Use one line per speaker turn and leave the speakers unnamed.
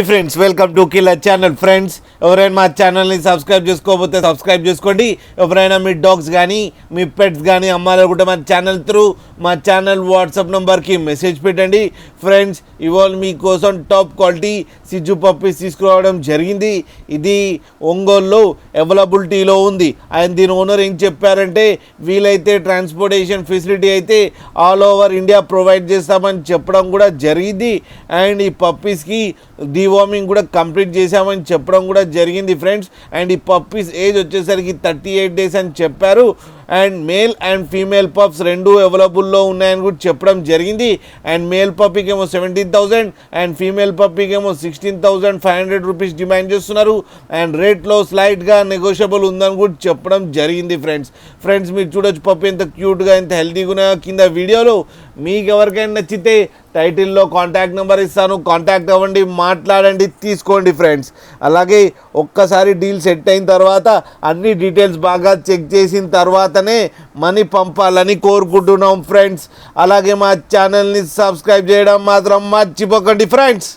Friends welcome to killer channel. Friends ఎవరైనా మా ఛానల్ని సబ్స్క్రైబ్ చేసుకోకపోతే సబ్స్క్రైబ్ చేసుకోండి. ఎవరైనా మీ డాగ్స్ కానీ మీ పెట్స్ కానీ అమ్మాలనుకుంటే మా ఛానల్ త్రూ మా ఛానల్ వాట్సాప్ నెంబర్కి మెసేజ్ పెట్టండి. ఫ్రెండ్స్ ఇవాళ మీకోసం టాప్ క్వాలిటీ సిజ్జు పప్పీస్ తీసుకురావడం జరిగింది. ఇది ఒంగోలులో అవైలబిలిటీలో ఉంది. అండ్ దీని ఓనర్ ఏం చెప్పారంటే వీలైతే ట్రాన్స్పోర్టేషన్ ఫెసిలిటీ అయితే ఆల్ ఓవర్ ఇండియా ప్రొవైడ్ చేస్తామని చెప్పడం కూడా జరిగింది. అండ్ ఈ పప్పీస్కి డీవార్మింగ్ కూడా కంప్లీట్ చేశామని చెప్పడం కూడా జరిగింది ఫ్రెండ్స్. అండ్ ఈ పప్పీస్ ఏజ్ వచ్చేసరికి 38 days అని చెప్పారు. And male and female pups రెండు అవైలబుల్లో ఉన్నాయని కూడా చెప్పడం జరిగింది. అండ్ మేల్ పప్పీకి ఏమో 17,000 అండ్ ఫీమేల్ పప్పీకి ఏమో 16,500 రూపీస్ డిమాండ్ చేస్తున్నారు. అండ్ రేట్లో స్లైట్గా నెగోషియబుల్ ఉందని కూడా చెప్పడం జరిగింది ఫ్రెండ్స్ మీరు చూడొచ్చు పప్పీ ఎంత క్యూట్గా ఎంత హెల్తీగా ఉన్నాయో. కింద వీడియోలో మీకు ఎవరికైనా నచ్చితే టైటిల్లో కాంటాక్ట్ నెంబర్ ఇస్తాను, కాంటాక్ట్ అవ్వండి, మాట్లాడండి, తీసుకోండి ఫ్రెండ్స్. అలాగే ఒక్కసారి డీల్ సెట్ అయిన తర్వాత అన్ని డీటెయిల్స్ బాగా చెక్ చేసిన తర్వాతనే మనీ పంపాలని కోరుకుంటున్నాం ఫ్రెండ్స్. అలాగే మా ఛానల్ని సబ్స్క్రైబ్ చేయడం మాత్రం మర్చిపోకండి ఫ్రెండ్స్.